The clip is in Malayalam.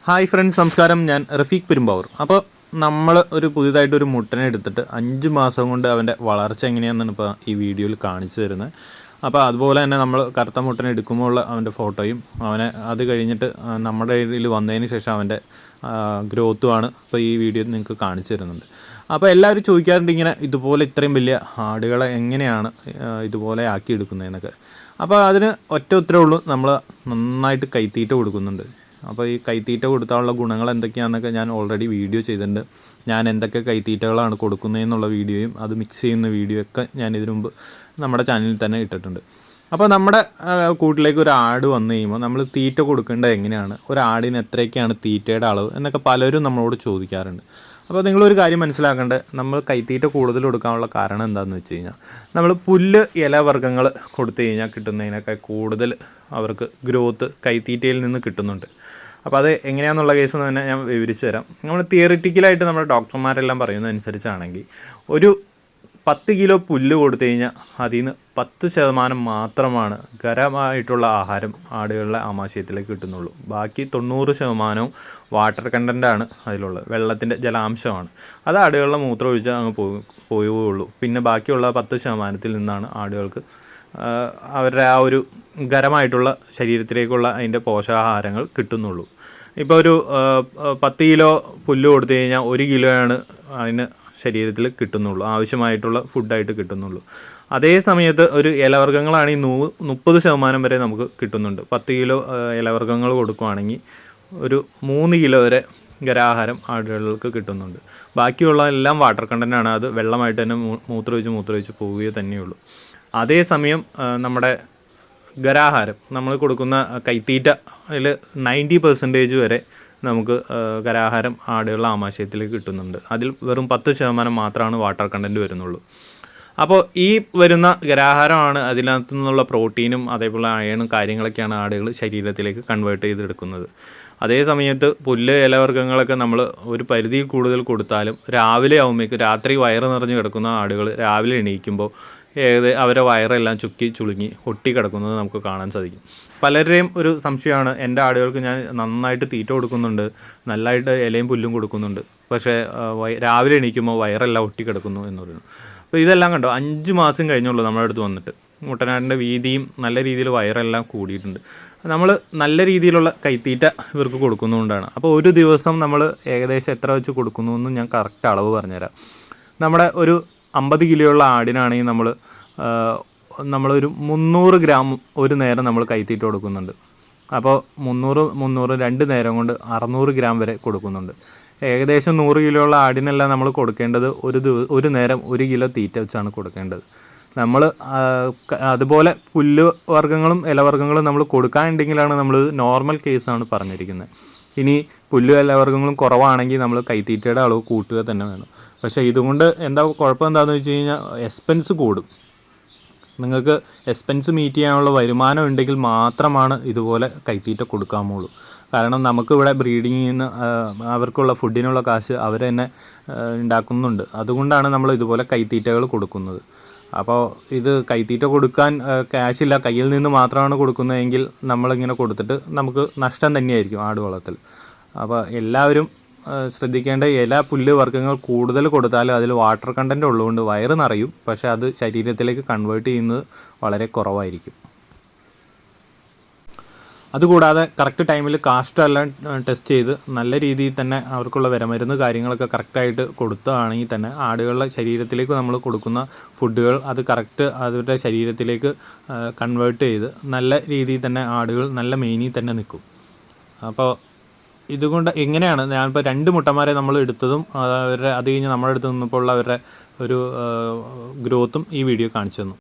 ഹായ് ഫ്രണ്ട്സ്, നമസ്കാരം. ഞാൻ റഫീഖ് പെരുമ്പാവൂർ. അപ്പോൾ നമ്മൾ ഒരു പുതിയതായിട്ടൊരു മുട്ടനെ എടുത്തിട്ട് 5 മാസം കൊണ്ട് അവൻ്റെ വളർച്ച എങ്ങനെയാണെന്നാണ് ഇപ്പോൾ ഈ വീഡിയോയിൽ കാണിച്ചു തരുന്നത്. അപ്പോൾ അതുപോലെ തന്നെ നമ്മൾ കറുത്ത മുട്ടനെ എടുക്കുമ്പോൾ ഉള്ള അവൻ്റെ ഫോട്ടോയും അത് കഴിഞ്ഞിട്ട് നമ്മുടെ ഇതിൽ വന്നതിന് ശേഷം അവൻ്റെ ഗ്രോത്തുമാണ് ഇപ്പോൾ ഈ വീഡിയോ നിങ്ങൾക്ക് കാണിച്ചു തരുന്നുണ്ട്. അപ്പോൾ എല്ലാവരും ചോദിക്കാറുണ്ട് ഇങ്ങനെ ഇതുപോലെ ഇത്രയും വലിയ ആടുകളെ എങ്ങനെയാണ് ഇതുപോലെ ആക്കിയെടുക്കുന്നതെന്നൊക്കെ. അപ്പോൾ അതിന് ഒറ്റ ഉത്തരവേ ഉള്ളൂ, നമ്മൾ നന്നായിട്ട് കൈത്തീറ്റ കൊടുക്കുന്നുണ്ട്. അപ്പോൾ ഈ കൈത്തീറ്റ കൊടുത്താലുള്ള ഗുണങ്ങൾ എന്തൊക്കെയാണെന്നൊക്കെ ഞാൻ ഓൾറെഡി വീഡിയോ ചെയ്തിട്ടുണ്ട്. ഞാൻ എന്തൊക്കെ കൈത്തീറ്റകളാണ് കൊടുക്കുന്നതെന്നുള്ള വീഡിയോയും അത് മിക്സ് ചെയ്യുന്ന വീഡിയോ ഒക്കെ ഞാൻ ഇതിനു മുമ്പ് നമ്മുടെ ചാനലിൽ തന്നെ ഇട്ടിട്ടുണ്ട്. അപ്പോൾ നമ്മുടെ കൂട്ടിലേക്ക് ഒരു ആട് വന്നു കഴിയുമ്പോൾ നമ്മൾ തീറ്റ കൊടുക്കേണ്ടത് എങ്ങനെയാണ്, ഒരു ആടിന് എത്രയൊക്കെയാണ് തീറ്റയുടെ അളവ് എന്നൊക്കെ പലരും നമ്മളോട് ചോദിക്കാറുണ്ട്. അപ്പോൾ നിങ്ങളൊരു കാര്യം മനസ്സിലാക്കേണ്ടത്, നമ്മൾ കൈത്തീറ്റ കൂടുതൽ കൊടുക്കാനുള്ള കാരണം എന്താണെന്ന് വെച്ച് കഴിഞ്ഞാൽ, നമ്മൾ പുല്ല് ഇലവർഗ്ഗങ്ങൾ കൊടുത്തു കഴിഞ്ഞാൽ കിട്ടുന്നതിനൊക്കെ കൂടുതൽ അവർക്ക് ഗ്രോത്ത് കൈത്തീറ്റയിൽ നിന്ന് കിട്ടുന്നുണ്ട്. അപ്പോൾ അത് എങ്ങനെയാണെന്നുള്ള കേസ് തന്നെ ഞാൻ വിവരിച്ചു തരാം. നമ്മൾ തിയറിറ്റിക്കലായിട്ട് നമ്മുടെ ഡോക്ടർമാരെല്ലാം പറയുന്നതനുസരിച്ചാണെങ്കിൽ ഒരു 10 കിലോ പുല്ല് കൊടുത്തു കഴിഞ്ഞാൽ അതിൽ നിന്ന് 10% മാത്രമാണ് ഖരമായിട്ടുള്ള ആഹാരം ആടുകളുടെ ആമാശയത്തിലേക്ക് കിട്ടുന്നുള്ളൂ. ബാക്കി 90% വാട്ടർ കണ്ടൻ്റാണ് അതിലുള്ളത്, വെള്ളത്തിൻ്റെ ജലാംശമാണ്. അത് ആടുകളുടെ മൂത്രം ഒഴിച്ചാൽ അങ്ങ് പോവുകയുള്ളൂ. പിന്നെ ബാക്കിയുള്ള 10% നിന്നാണ് ആടുകൾക്ക് അവരുടെ ആ ഒരു ഖരമായിട്ടുള്ള ശരീരത്തിലേക്കുള്ള അതിൻ്റെ പോഷകാഹാരങ്ങൾ കിട്ടുന്നുള്ളൂ. ഇപ്പോൾ ഒരു 10 കിലോ പുല്ല് കൊടുത്തു കഴിഞ്ഞാൽ 1 കിലോയാണ് അതിന് ശരീരത്തിൽ കിട്ടുന്നുള്ളൂ, ആവശ്യമായിട്ടുള്ള ഫുഡായിട്ട് കിട്ടുന്നുള്ളൂ. അതേ സമയത്ത് ഒരു ഇലവർഗ്ഗങ്ങളാണെങ്കിൽ 30% വരെ നമുക്ക് കിട്ടുന്നുണ്ട്. 10 കിലോ ഇലവർഗ്ഗങ്ങൾ കൊടുക്കുകയാണെങ്കിൽ ഒരു 3 കിലോ വരെ ഖരാഹാരം ആടുകൾക്ക് കിട്ടുന്നുണ്ട്. ബാക്കിയുള്ള എല്ലാം വാട്ടർ കണ്ടൻ്റാണ്, അത് വെള്ളമായിട്ട് തന്നെ മൂത്രമൊഴിച്ച് പോവുകയേ തന്നെയുള്ളൂ. അതേസമയം നമ്മുടെ ഖരാഹാരം നമ്മൾ കൊടുക്കുന്ന കൈത്തീറ്റ അതിൽ 90% വരെ നമുക്ക് ഖരാഹാരം ആടുകളുടെ ആമാശയത്തിലേക്ക് കിട്ടുന്നുണ്ട്. അതിൽ വെറും 10% മാത്രമാണ് വാട്ടർ കണ്ടൻറ്റ് വരുന്നുള്ളൂ. അപ്പോൾ ഈ വരുന്ന ഖരാഹാരമാണ് അതിനകത്തു നിന്നുള്ള പ്രോട്ടീനും അതേപോലെ അയണും കാര്യങ്ങളൊക്കെയാണ് ആടുകൾ ശരീരത്തിലേക്ക് കൺവേർട്ട് ചെയ്തെടുക്കുന്നത്. അതേ സമയത്ത് പുല്ല് ഇലവർഗ്ഗങ്ങളൊക്കെ നമ്മൾ ഒരു പരിധിയിൽ കൂടുതൽ കൊടുത്താലും രാവിലെ ആകുമ്പോഴേക്ക്, രാത്രി വയറ് നിറഞ്ഞ് കിടക്കുന്ന ആടുകൾ രാവിലെ എണീക്കുമ്പോൾ അവരെ വയറെല്ലാം ചുളുങ്ങി ഒട്ടിക്കിടക്കുന്നത് നമുക്ക് കാണാൻ സാധിക്കും. പലരുടെയും ഒരു സംശയമാണ്, എൻ്റെ ആടുകൾക്ക് ഞാൻ നന്നായിട്ട് തീറ്റ കൊടുക്കുന്നുണ്ട്, നല്ലതായിട്ട് ഇലയും പുല്ലും കൊടുക്കുന്നുണ്ട്, പക്ഷേ രാവിലെ എണീക്കുമ്പോൾ വയറെല്ലാം ഒട്ടിക്കിടക്കുന്നു എന്ന് പറയുന്നു. അപ്പോൾ ഇതെല്ലാം കണ്ടോ, 5 മാസം കഴിഞ്ഞുള്ളൂ നമ്മുടെ അടുത്ത് വന്നിട്ട്. മുട്ടനാടിൻ്റെ വീതിയും നല്ല രീതിയിൽ വയറെല്ലാം കൂടിയിട്ടുണ്ട്. നമ്മൾ നല്ല രീതിയിലുള്ള കൈത്തീറ്റ ഇവർക്ക് കൊടുക്കുന്നതുകൊണ്ടാണ്. അപ്പോൾ ഒരു ദിവസം നമ്മൾ ഏകദേശം എത്ര വെച്ച് കൊടുക്കുന്നു എന്ന് ഞാൻ കറക്റ്റ് അളവ് പറഞ്ഞുതരാം. നമ്മുടെ ഒരു 50 കിലോയുള്ള ആടിനാണെങ്കിൽ നമ്മളൊരു 300 ഗ്രാം ഒരു നേരം നമ്മൾ കൈത്തീറ്റ കൊടുക്കുന്നുണ്ട്. അപ്പോൾ 300 2 നേരം കൊണ്ട് 600 ഗ്രാം വരെ കൊടുക്കുന്നുണ്ട്. ഏകദേശം 100 കിലോയുള്ള ആടിനെല്ലാം നമ്മൾ കൊടുക്കേണ്ടത് ഒരു നേരം 1 കിലോ തീറ്റ വെച്ചാണ് കൊടുക്കേണ്ടത്. നമ്മൾ അതുപോലെ പുല്ല് വർഗ്ഗങ്ങളും ഇലവർഗ്ഗങ്ങളും നമ്മൾ കൊടുക്കാനുണ്ടെങ്കിലാണ് നമ്മൾ നോർമൽ കേസാണ് പറഞ്ഞിരിക്കുന്നത്. ഇനി പുല്ല് ഇലവർഗ്ഗങ്ങളും കുറവാണെങ്കിൽ നമ്മൾ കൈത്തീറ്റയുടെ അളവ് കൂട്ടുക തന്നെ വേണം. പക്ഷേ ഇതുകൊണ്ട് കുഴപ്പം എന്താണെന്ന് വെച്ച് കഴിഞ്ഞാൽ എക്സ്പെൻസ് കൂടും. നിങ്ങൾക്ക് എക്സ്പെൻസ് മീറ്റ് ചെയ്യാനുള്ള വരുമാനം ഉണ്ടെങ്കിൽ മാത്രമാണ് ഇതുപോലെ കൈത്തീറ്റ കൊടുക്കാമുള്ളൂ. കാരണം നമുക്കിവിടെ ബ്രീഡിങ് ചെയ്യുന്ന അവർക്കുള്ള ഫുഡിനുള്ള കാശ് അവർ തന്നെ ഉണ്ടാക്കുന്നുണ്ട്. അതുകൊണ്ടാണ് നമ്മൾ ഇതുപോലെ കൈത്തീറ്റകൾ കൊടുക്കുന്നത്. അപ്പോൾ ഇത് കൈത്തീറ്റ കൊടുക്കാൻ ക്യാഷില്ല, കയ്യിൽ നിന്ന് മാത്രമാണ് കൊടുക്കുന്നതെങ്കിൽ നമ്മളിങ്ങനെ കൊടുത്തിട്ട് നമുക്ക് നഷ്ടം തന്നെയായിരിക്കും ആട് വളർത്തൽ. അപ്പോൾ എല്ലാവരും ശ്രദ്ധിക്കേണ്ട, ഇല പുല്ല് വർഗ്ഗങ്ങൾ കൂടുതൽ കൊടുത്താൽ അതിൽ വാട്ടർ കണ്ടൻറ്റ് ഉള്ളതുകൊണ്ട് വയറ് നിറയും, പക്ഷേ അത് ശരീരത്തിലേക്ക് കൺവേർട്ട് ചെയ്യുന്നത് വളരെ കുറവായിരിക്കും. അതുകൂടാതെ കറക്റ്റ് ടൈമിൽ കാസ്റ്റ് എല്ലാം ടെസ്റ്റ് ചെയ്ത് നല്ല രീതിയിൽ തന്നെ അവർക്കുള്ള വിരമരുന്ന് കാര്യങ്ങളൊക്കെ കറക്റ്റായിട്ട് കൊടുക്കുകയാണെങ്കിൽ തന്നെ ആടുകളുടെ ശരീരത്തിലേക്ക് നമ്മൾ കൊടുക്കുന്ന ഫുഡുകൾ അത് കറക്റ്റ് അവരുടെ ശരീരത്തിലേക്ക് കൺവേർട്ട് ചെയ്ത് നല്ല രീതിയിൽ തന്നെ ആടുകൾ നല്ല മെയിനിൽ തന്നെ നിൽക്കും. അപ്പോൾ ഇതുകൊണ്ട് എങ്ങനെയാണ് ഞാനിപ്പോൾ 2 മുട്ടന്മാരെ നമ്മൾ എടുത്തതും അത് കഴിഞ്ഞ് നമ്മുടെ അടുത്ത് നിന്നപ്പോൾ ഉള്ള അവരുടെ ഒരു ഗ്രോത്തും ഈ വീഡിയോ കാണിച്ചു തന്നു.